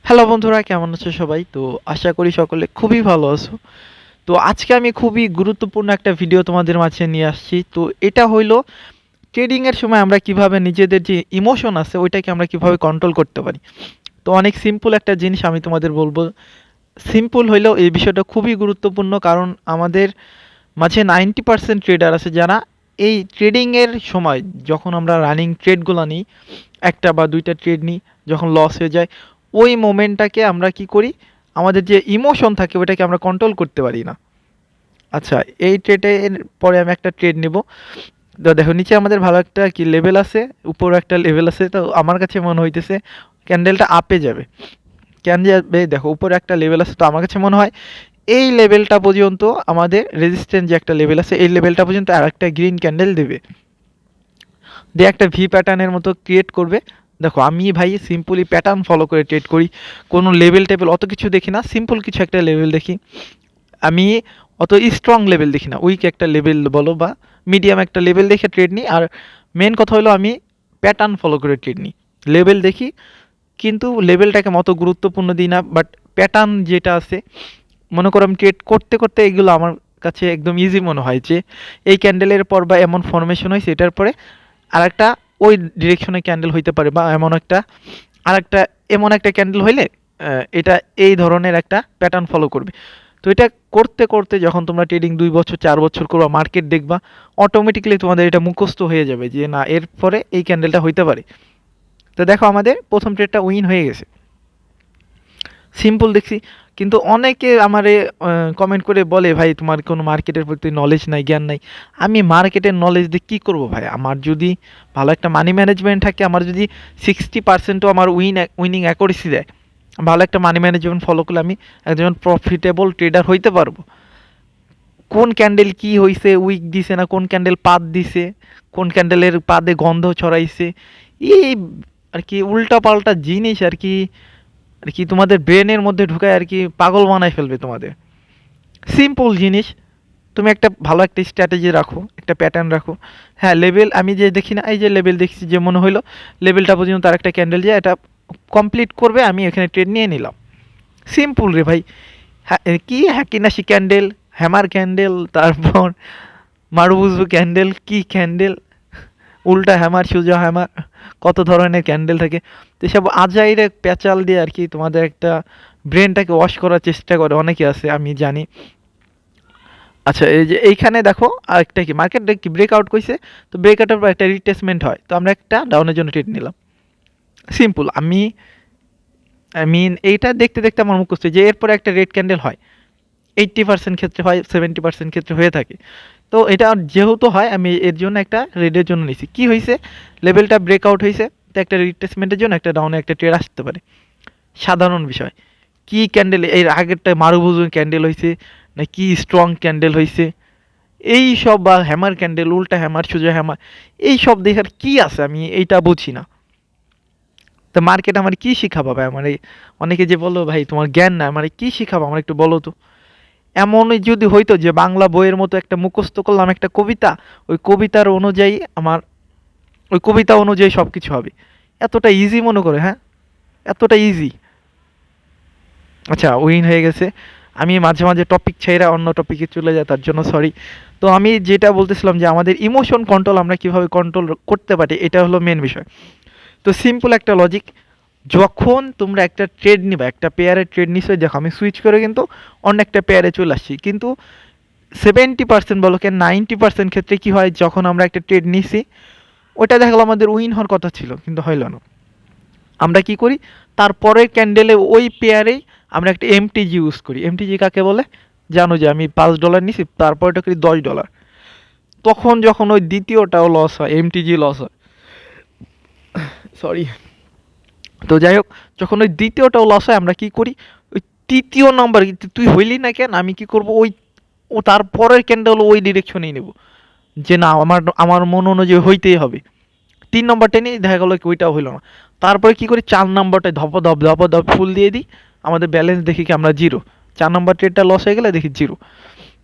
Hello বন্ধুরা, কেমন আছো সবাই? তো আশা করি সকলে খুবই ভালো আছো। তো আজকে আমি খুবই গুরুত্বপূর্ণ একটা ভিডিও তোমাদের মাঝে নিয়ে আসছি। তো এটা হইলো ট্রেডিং এর সময় আমরা কিভাবে নিজেদের যে ইমোশন আছে ওইটাকে আমরা কিভাবে কন্ট্রোল করতে পারি। তো অনেক সিম্পল একটা জিনিস আমি তোমাদের বলবো। সিম্পল হইলেও এই বিষয়টা খুবই গুরুত্বপূর্ণ, কারণ আমাদের মাঝে 90% ট্রেডার আছে যারা এই ট্রেডিং এর সময়, যখন আমরা রানিং ট্রেডগুলো নিই, একটা বা দুইটা ট্রেড নিই, যখন লস হয়ে যায় ওই মোমেন্টটাকে আমরা কি করি, আমাদের যে ইমোশন থাকে ওটাকে আমরা কন্ট্রোল করতে পারি না। আচ্ছা, এই ট্রেডের পরে আমি একটা ট্রেড নেব। তো দেখো নিচে আমাদের ভালো একটা কি লেভেল আছে, উপরে একটা লেভেল আছে। তো আমার কাছে মনে হইতেছে ক্যান্ডেলটা আপে যাবে। কেন যাবে দেখো, উপরে একটা লেভেল আছে, তো আমার কাছে মনে হয় এই লেভেলটা পর্যন্ত আমাদের রেজিস্ট্যান্স যে একটা লেভেল আছে এই লেভেলটা পর্যন্ত আর একটা গ্রিন ক্যান্ডেল দেবে, দিয়ে একটা ভি প্যাটার্নের মতো ক্রিয়েট করবে। দেখো আমি ভাই সিম্পলি প্যাটার্ন ফলো করে ট্রেড করি, কোনো লেভেল টেবিল অত কিছু দেখি না, সিম্পল কিছু একটা লেভেল দেখি। আমি অত স্ট্রং লেভেল দেখি না, উইক একটা লেভেল বলো বা মিডিয়াম একটা লেভেল দেখে ট্রেড নিই। আর মেন কথা হলো আমি প্যাটার্ন ফলো করে ট্রেড নিই। লেভেল দেখি কিন্তু লেভেলটাকে মতো গুরুত্বপূর্ণ দিই না, বাট প্যাটার্ন যেটা আছে, মনে করো আমি ট্রেড করতে করতে এগুলো আমার কাছে একদম ইজি মনে হয় যে এই ক্যান্ডেলের পর বা এমন ফরমেশন হয়েছে এটার পরে আরেকটা ওই ডিরেকশনে ক্যান্ডেল হইতে পারে, বা আরেকটা এমন একটা ক্যান্ডেল হইলে এটা এই ধরনের একটা প্যাটার্ন ফলো করবে। তো এটা করতে করতে যখন তোমরা ট্রেডিং 2 বছর 4 বছর করবা, মার্কেট দেখবা, অটোমেটিক্যালি তোমাদের এটা মুখস্থ হয়ে যাবে যে না, এর পরে এই ক্যান্ডেলটা হইতে পারে। তো দেখো আমাদের প্রথম ট্রেডটা উইন হয়ে গেছে, সিম্পল দেখছি। কিন্তু অনেকে আমারে কমেন্ট করে বলে, ভাই তোমার কোনো মার্কেটের প্রতি নলেজ নাই, জ্ঞান নাই। আমি মার্কেটের নলেজ দিয়ে কী করবো ভাই? আমার যদি ভালো একটা মানি ম্যানেজমেন্ট থাকে, আমার যদি 60%ও আমার উইনিং অ্যাকুরেসি দেয়, ভালো একটা মানি ম্যানেজমেন্ট ফলো করলে আমি একজন প্রফিটেবল ট্রেডার হইতে পারবো। কোন ক্যান্ডেল কি হইছে, উইক দিছে না কোন ক্যান্ডেল পাত দিছে, কোন ক্যান্ডেলের পাদে গন্ধ ছড়াইছে, এই আর কি উল্টাপাল্টা জিনিস আর কি, আর কি তোমাদের ব্রেনের মধ্যে ঢুকায় আর কি পাগল বানায় ফেলবে তোমাদের। সিম্পল জিনিস, তুমি একটা ভালো একটা স্ট্র্যাটেজি রাখো, একটা প্যাটার্ন রাখো। হ্যাঁ, লেভেল আমি যে দেখি না, এই যে লেভেল দেখছি, যে মনে হলো লেভেলটা পর্যন্ত তার একটা ক্যান্ডেল যায়, এটা কমপ্লিট করবে, আমি এখানে ট্রেড নিয়ে নিলাম। সিম্পল রে ভাই। হ্যাঁ, কি হ্যাকিনাশি ক্যান্ডেল, হ্যামার ক্যান্ডেল, তারপর মারুবুজু ক্যান্ডেল, কি ক্যান্ডেল, উল্টা হ্যামার সোজা হ্যামার, কত ধরনের ক্যান্ডেল থাকে। তো এসব আজাইরে প্যাচাল দিয়ে আর কি তোমাদের একটা ব্রেনটাকে ওয়াশ করার চেষ্টা করে অনেকে আছে, আমি জানি। আচ্ছা, এই যে এইখানে দেখো আরেকটা কি মার্কেট কি ব্রেকআউট করছে, তো ব্রেকআউটের পর একটা রিটেসমেন্ট হয়, তো আমরা একটা ডাউনের জন্য ট্রেড নিলাম। সিম্পল। এইটা দেখতে দেখতে আমার মুখ করছে যে এরপরে একটা রেড ক্যান্ডেল হয়, 80% ক্ষেত্রে হয়, 70% ক্ষেত্রে হয়ে থাকে। তো এটা যেহেতু হয়, আমি এর জন্য একটা রেডের জন্য নিছি। কি হয়েছে, লেভেলটা ব্রেকআউট হয়েছে, তো একটা রিট্রেসমেন্টের জন্য একটা ডাউনে একটা ট্রেড আসতে পারে, সাধারণ বিষয়। কি ক্যান্ডেল, এর আগেরটা মারুভুজু ক্যান্ডেল হয়েছে না কি স্ট্রং ক্যান্ডেল হয়েছে, এই সব, বা হ্যামার ক্যান্ডেল, উল্টা হ্যামার সোজা হ্যামার, এই সব দেখার কি আছে, আমি এইটা বুঝি না। তো মার্কেট আমার কি শিক্ষা পাবে? আমার এই অনেকে যে বলো ভাই তোমার জ্ঞান না, আমার কি শিখাবো, আমার একটু বলো তো। এমনই যদি হইতো যে বাংলা বইয়ের মতো একটা মুখস্থ করলাম একটা কবিতা, ওই কবিতার অনুযায়ী আমার, ওই কবিতা অনুযায়ী সব কিছু হবে, এতটা ইজি মনে করে? হ্যাঁ, এতটা ইজি। আচ্ছা, উইন হয়ে গেছে। আমি মাঝে মাঝে টপিক ছেড়ে অন্য টপিকে চলে যাই, তার জন্য সরি। তো আমি যেটা বলতেছিলাম যে আমাদের ইমোশন কন্ট্রোল আমরা কিভাবে কন্ট্রোল করতে পারি, এটা হলো মেন বিষয়। তো সিম্পল একটা লজিক, যখন তোমরা একটা ট্রেড নিবা, একটা পেয়ারের ট্রেড নিশ্চয়ই, দেখো আমি সুইচ করে কিন্তু অন্য একটা পেয়ারে চলে আসছি, কিন্তু 70% বলো কি 90% ক্ষেত্রে কি হয়, যখন আমরা একটা ট্রেড নিছি ওটা দেখালো আমাদের উইন হওয়ার কথা ছিল কিন্তু হইল না, আমরা কি করি, তারপরের ক্যান্ডেলে ওই পেয়ারেই আমরা একটা এমটিজি ইউজ করি। এমটিজি কাকে বলে জানো? যে আমি $5 নিছি, তারপরটা করি $10, তখন যখন ওই দ্বিতীয়টাও লস হয়, এমটিজি লস হয়, সরি। তো যাই হোক, যখন ওই দ্বিতীয়টাও লস হয়, আমরা কি করি, ওই তৃতীয় নম্বর, তুই হইলি না কেন, আমি কি করব, ওই ও তারপরের ক্যান্ডেল ওই ডিরেকশনেই নেব, যে না আমার আমার মন অনুযায়ী হইতেই হবে। 3 নম্বরটা নিয়ে দেখা গেলো কি ওইটাও হইলো না, তারপরে কি করি, 4 নম্বরটায় ধপ ফুল দিয়ে দিই, আমাদের ব্যালেন্স দেখি কি আমরা জিরো, 4 নম্বর ট্রেডটা লস হয়ে গেলে দেখি জিরো।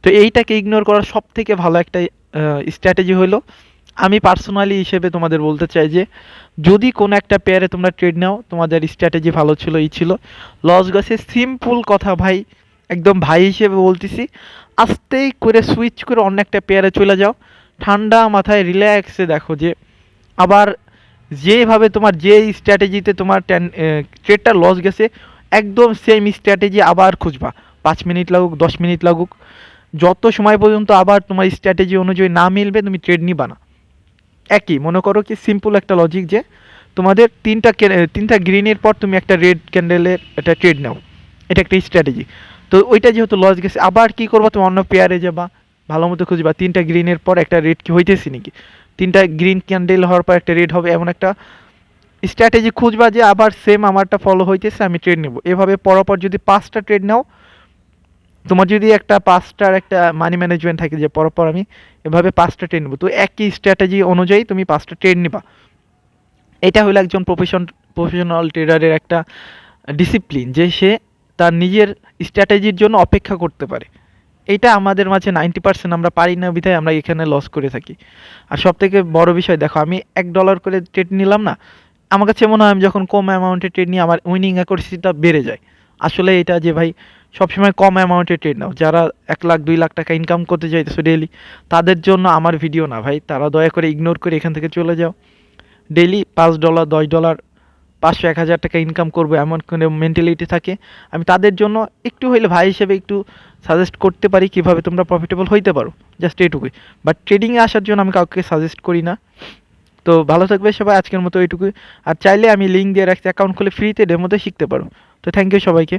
তো এইটাকে ইগনোর করার সব থেকে ভালো একটা স্ট্র্যাটেজি হলো আমি পার্সোনালি হিসেবে তোমাদের বলতে চাই যে যদি কোনো একটা পেয়ারে তোমরা ট্রেড নাও, তোমাদের স্ট্র্যাটেজি ভালো ছিল, এই ছিল, লস গেছে, সিম্পল কথা ভাই, একদম ভাই হিসেবে বলতেছি, আস্তেই করে সুইচ করে অন্য একটা পেয়ারে চলে যাও, ঠান্ডা মাথায় রিল্যাক্সে দেখো যে আবার যেভাবে তোমার যে স্ট্র্যাটেজিতে তোমার ট্রেডটা লস গেছে, একদম সেম স্ট্র্যাটেজি আবার খুঁজবা, 5 মিনিট লাগুক 10 মিনিট লাগুক, যত সময় পর্যন্ত আবার তোমার স্ট্র্যাটেজি অনুযায়ী না মিলবে তুমি ট্রেড নিবা না। একই মনে করো কি সিম্পল একটা লজিক যে তোমাদের তিনটা গ্রিনের পর তুমি একটা রেড ক্যান্ডেলের একটা ট্রেড নাও, এটা একটা স্ট্র্যাটেজি। তো ওইটা যেহেতু লস গেছে, আবার কি করবা, তুমি অন্য পেয়ারে যাবা, ভালো মতো খুঁজবা তিনটা গ্রিনের পর একটা রেড কি হইতেছে নাকি, তিনটা গ্রিন ক্যান্ডেল হওয়ার পর একটা রেড হবে, এমন একটা স্ট্র্যাটেজি খুঁজবা যে আবার সেম আমারটা ফলো হইতেছে, আমি ট্রেড নেব। এভাবে পরপর যদি 5টা ট্রেড নাও, তোমার যদি একটা 5টার একটা মানি ম্যানেজমেন্ট থাকে যে পরপর আমি এভাবে 5টা ট্রেড নেবো, তো একই স্ট্র্যাটেজি অনুযায়ী তুমি 5টা ট্রেড নিবা। এটা হলো একজন প্রফেশনাল ট্রেডারের একটা ডিসিপ্লিন, যে সে তার নিজের স্ট্র্যাটেজির জন্য অপেক্ষা করতে পারে। এটা আমাদের মাঝে 90% আমরা পারি না, বিধায় আমরা এখানে লস করে থাকি। আর সব থেকে বড় বিষয় দেখো, আমি $1 করে ট্রেড নিলাম না, আমার কাছে মনে হয় আমি যখন কম অ্যামাউন্টে ট্রেড নিই আমার উইনিং অ্যাকুরেসিটা বেড়ে যায়। আসলে এটা যে ভাই সবসময় কম অ্যামাউন্টে ট্রেড নাও, যারা 1 লাখ 2 লাখ টাকা ইনকাম করতে চাইতেছো ডেইলি, তাদের জন্য আমার ভিডিও না ভাই, তারা দয়া করে ইগনোর করে এখান থেকে চলে যাও। ডেইলি $5 $10 500 1000 টাকা ইনকাম করবো এমন কোনো মেন্টালিটি থাকে, আমি তাদের জন্য একটু হইলে ভাই হিসেবে একটু সাজেস্ট করতে পারি কীভাবে তোমরা প্রফিটেবল হইতে পারো, জাস্ট এইটুকুই। বাট ট্রেডিংয়ে আসার জন্য আমি কাউকে সাজেস্ট করি না। তো ভালো থাকবে সবাই, আজকের মতো এইটুকুই। আর চাইলে আমি লিঙ্ক দিয়ে রাখছি, অ্যাকাউন্ট খুলে ফ্রিতে ডেমোতে শিখতে পারো। তো থ্যাংক ইউ সবাইকে।